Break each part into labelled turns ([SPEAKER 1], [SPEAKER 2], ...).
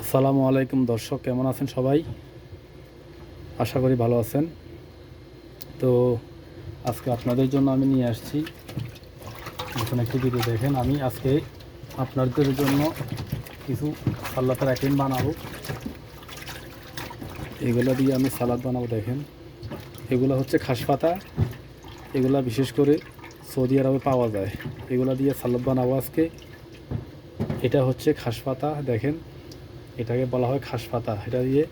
[SPEAKER 1] আসসালামু আলাইকুম দর্শক, কেমন আছেন সবাই? আশা করি ভালো আছেন। তো আজকে আপনাদের জন্য আমি নিয়ে আসছি নতুন একটি ভিডিও। দেখেন, আমি আজকে আপনাদের জন্য কিছু সালাতের আইটেম বানাবো। এগুলো দিয়ে আমি সালাদ বানাবো। দেখেন, এগুলো হচ্ছে খাস পাতা। এগুলা বিশেষ করে সৌদি আরবে পাওয়া যায়। এগুলা দিয়ে সালাদ বানাবো আজকে। এটা হচ্ছে খাস পাতা। দেখেন, এটাকে বলা হয় খাস পাতা। এটা দিয়ে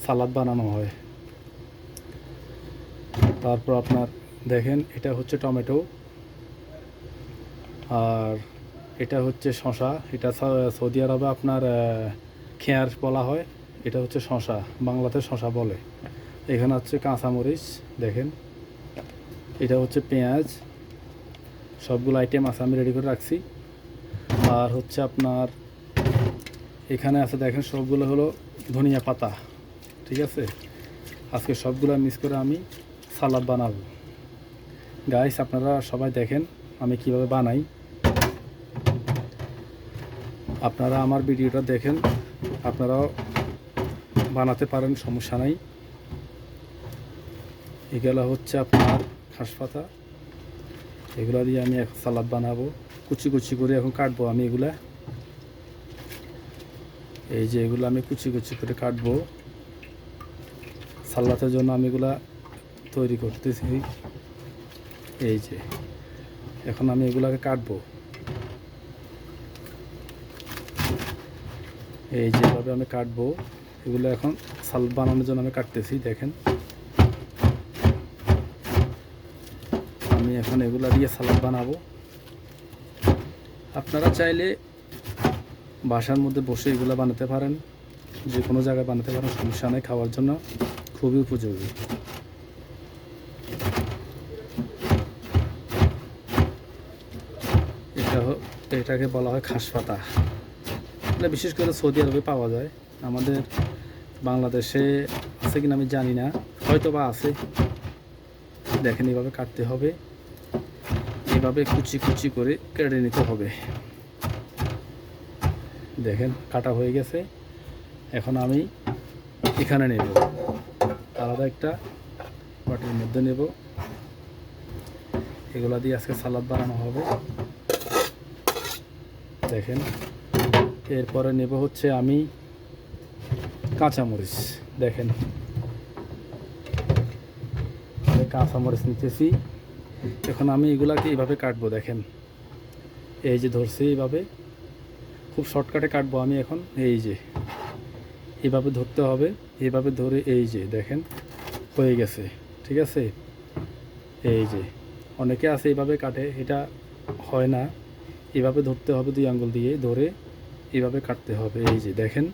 [SPEAKER 1] সালাদ বানানো হয়। তারপর আপনার দেখেন, এটা হচ্ছে টমেটো, আর এটা হচ্ছে শসা। এটা সৌদি আরবে আপনার খেয়ার বলা হয়। এটা হচ্ছে শসা, বাংলাতে শসা বলে। এখানে হচ্ছে কাঁচামরিচ। দেখেন, এটা হচ্ছে পেঁয়াজ। সবগুলো আইটেম আছে, আমি রেডি করে রাখছি। আর হচ্ছে আপনার এখানে আছে, দেখেন, সবগুলো হলো ধনিয়া পাতা। ঠিক আছে, আজকে সবগুলো মিক্স করে আমি সালাদ বানাবো। গাইস, আপনারা সবাই দেখেন আমি কিভাবে বানাই। আপনারা আমার ভিডিওটা দেখেন, আপনারাও বানাতে পারেন, সমস্যা নাই। এগুলো হচ্ছে আপনার ঘাস পাতা। এগুলো দিয়ে আমি এখন সালাদ বানাবো। কুচি কুচি করে এখন কাটবো আমি এগুলা। এই যে এগুলো আমি কুচি কুচি করে কাটবো। সালাদের জন্য আমি এগুলা তৈরি করতেছি। এই যে এখন আমি এগুলাকে কাটবো। এই যেভাবে আমি কাটবো, এগুলো এখন সালাদ বানানোর জন্য আমি কাটতেছি। দেখেন, আমি এখন এগুলা দিয়ে সালাদ বানাবো। আপনারা চাইলে বাসার মধ্যে বসে এগুলো বানাতে পারেন, যে কোনো জায়গায় বানাতে পারেন, সমস্যা নেই। খাওয়ার জন্য খুবই উপযোগী। এটাকে বলা হয় ঘাস পাতা। এটা বিশেষ করে সৌদি আরবে পাওয়া যায়। আমাদের বাংলাদেশে আছে কিনা আমি জানি না, হয়তো বা আছে। দেখেন, এভাবে কাটতে হবে, এভাবে কুচি কুচি করে কেটে নিতে হবে। দেখেন, কাটা হয়ে গেছে। এখন আমি এখানে নেব, আলাদা একটা বাটির মধ্যে নেব। এগুলা দিয়ে আজকে সালাদ বানানো হবে। দেখেন, এরপরে নেব হচ্ছে আমি কাঁচামরিচ। দেখেন, কাঁচামরিচ নিতেছি। এখন আমি এগুলাকে এইভাবে কাটবো। দেখেন, এই যে ধরছি, এইভাবে খুব শর্টকাটে কাটবো আমি এখন। এই যে এইভাবে ধরতে হবে, এইভাবে ধরে এই যে দেখেন হয়ে গেছে। ঠিক আছে, এই যে অনেকে আছে এইভাবে কাটে, এটা হয় না। এইভাবে ধরতে হবে, 2 আঙ্গুল দিয়ে ধরে এইভাবে কাটতে হবে। এই যে দেখেন,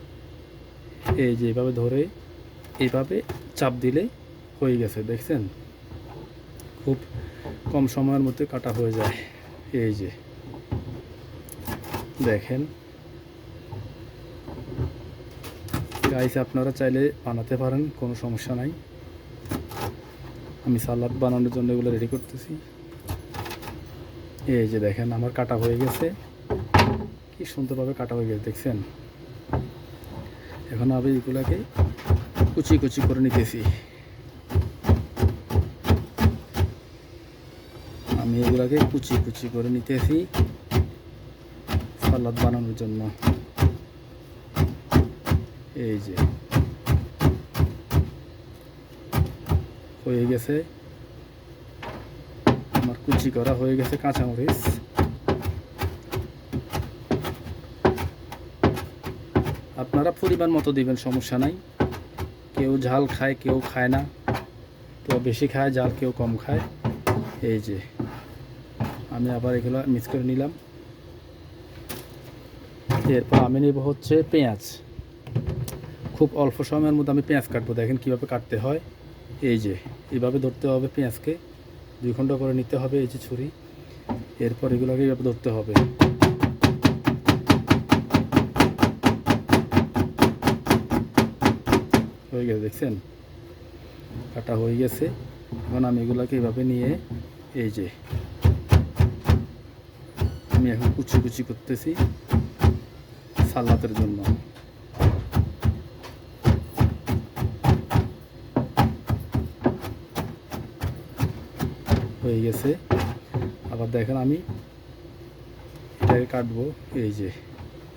[SPEAKER 1] এই যে এইভাবে ধরে এইভাবে চাপ দিলে হয়ে গেছে। দেখছেন, খুব কম সময়ের মধ্যে কাটা হয়ে যায়। এই যে দেখেন গাইস, আপনারা চাইলে বানাতে পারেন, কোনো সমস্যা নাই। আমি সালাদ বানানোর জন্য এগুলো রেডি করতেছি। এই যে দেখেন, আমার কাটা হয়ে গেছে। কি সুন্দরভাবে কাটা হয়ে গেছে, দেখছেন। এখন আমি এগুলাকে কুচি কুচি করে নিতেছি। আমি এগুলাকে কুচি কুচি করে নিতেছি সালাদ বানানোর জন্য। এই যে হয়ে গেছে, আমার কুচি করা হয়ে গেছে কাঁচামরিচ। আপনারা পরিমাণ মতো দিবেন, সমস্যা নাই। কেউ ঝাল খায়, কেউ খায় না। কেউ বেশি খায় ঝাল, কেউ কম খায়। এই যে আমি আবার এগুলো মিক্স করে নিলাম। এরপর আমি নেব হচ্ছে পেঁয়াজ। খুব অল্প সময়ের মধ্যে আমি পেঁয়াজ কাটবো। দেখেন কীভাবে কাটতে হয়। এই যে এইভাবে ধরতে হবে পেঁয়াজকে, 2 খণ্ড করে নিতে হবে। এই যে ছুরি, এরপর এগুলোকে এইভাবে ধরতে হবে। হয়ে গেছে, দেখছেন, কাটা হয়ে গেছে। এখন আমি এগুলোকে এইভাবে নিয়ে এই যে আমি এখন কুচি কুচি করতেছি সালাদের জন্য। হয়ে গেছে। আবার দেখেন আমি এটাকে কাটবো, এই যে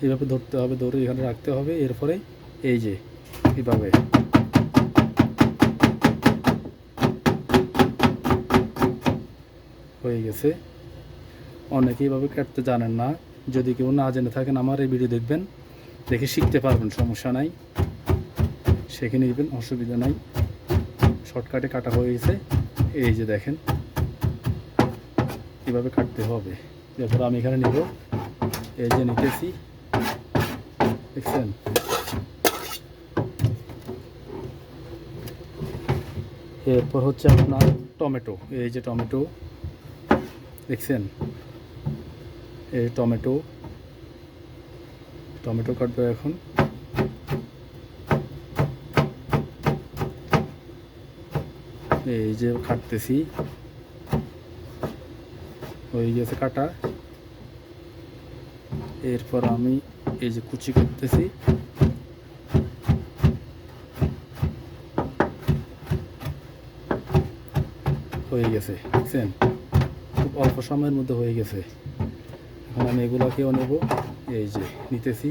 [SPEAKER 1] এইভাবে ধরতে হবে, ধরে এখানে রাখতে হবে, এরপরে এই যে এইভাবে হয়ে গেছে। অনেকে এইভাবে কাটতে জানেন না, যদি কেউ না জেনে থাকেন আমার এই ভিডিও দেখবেন, দেখে শিখতে পারবেন, সমস্যা নাই, শিখে নিবেন, অসুবিধা নাই। শর্টকাটে কাটা হয়ে গেছে, এই যে দেখেন এভাবে কাটতে হবে। এরপর আমি এখানে নিব, এই যে নিতেছি, দেখছেন। এরপর হচ্ছে আপনার টমেটো, এই যে টমেটো দেখছেন, এই টমেটো কাটবো এখন। এই যে কাটতেছি, হয়ে গেছে কাটা। এরপর আমি এই যে কুচি করতেছি, হয়ে গেছে, দেখছেন, খুব অল্প সময়ের মধ্যে হয়ে গেছে। এখন আমি এগুলোকেও নেব, এই যে নিতেছি।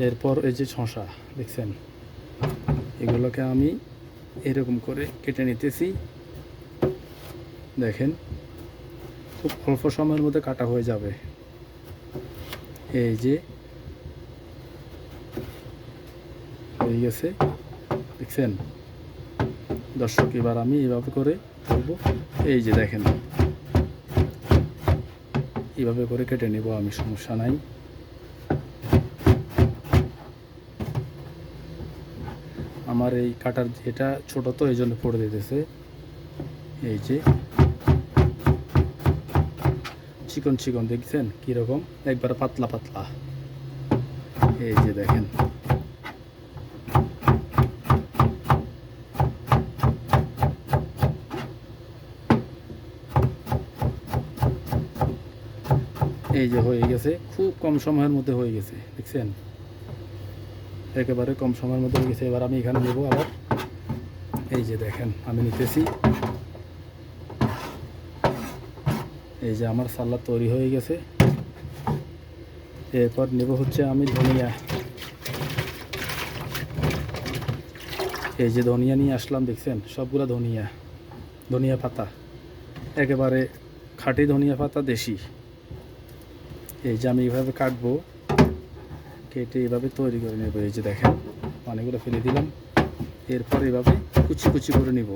[SPEAKER 1] এরপর এই যে শসা দেখছেন, এগুলোকে আমি এরকম করে কেটে নিতেছি, দেখেন খুব অল্প সময়ের মধ্যে কাটা হয়ে যাবে। এই যে হয়ে গেছে, দেখছেন দর্শক। এবার আমি এইভাবে করে করব, এই যে দেখেন এইভাবে করে কেটে নেব আমি, সমস্যা নাই। আমার এই কাটার এটা ছোট তো এই জন্য পড়ে দিতেছে। এই যে চিকন চিকন দেখছেন কীরকম, একবার পাতলা পাতলা, এই যে দেখেন। এই যে হয়ে গেছে, খুব কম সময়ের মধ্যে হয়ে গেছে, দেখছেন একেবারে কম সময়ের মধ্যে হয়ে গেছে। এবার আমি এখানে নেব আবার, এই যে দেখেন আমি নিতেছি। এই যে আমার সালাদ তৈরি হয়ে গেছে। এরপর নেব হচ্ছে আমি ধনিয়া, এই যে ধনিয়া নিয়ে আসলাম, দেখছেন সবগুলা ধনিয়া পাতা, একেবারে খাঁটি ধনিয়া পাতা, দেশি। এই যে আমি এইভাবে কাটবো, কেটে এইভাবে তৈরি করে নেব। এই যে দেখেন অনেকগুলো ফেলে দিলাম। এরপর এইভাবে কুচি কুচি করে নিব।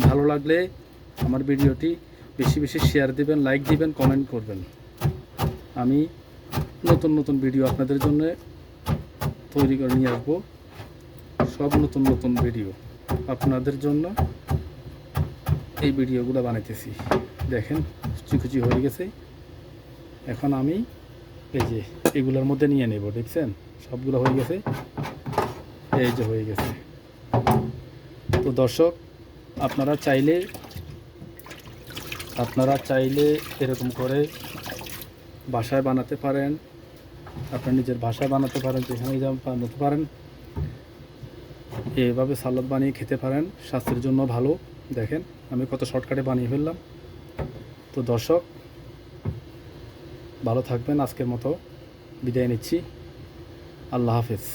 [SPEAKER 1] ভালো লাগলে আমার ভিডিওটি বেশি বেশি শেয়ার দিবেন, লাইক দিবেন, কমেন্ট করবেন। আমি নতুন নতুন ভিডিও আপনাদের জন্য তৈরি করে নিয়ে আসবো, সব নতুন নতুন ভিডিও আপনাদের জন্য এই ভিডিওগুলো বানাইতেছি। দেখেন কুচি কুচি হয়ে গেছে। এখন আমি এই যে এগুলোর মধ্যে নিয়ে নেব, দেখছেন সবগুলো হয়ে গেছে, এই যে হয়ে গেছে। তো দর্শক আপনারা চাইলে এরকম করে বাসায় বানাতে পারেন, আপনার নিজের বাসায় বানাতে পারেন, যেখানে বানাতে পারেন, এইভাবে সালাদ বানিয়ে খেতে পারেন, স্বাস্থ্যের জন্য ভালো। দেখেন আমি কত শর্টকাটে বানিয়ে ফেললাম। তো দর্শক ভালো থাকবেন, আজকের মতো বিদায় নিচ্ছি, আল্লাহ হাফেজ।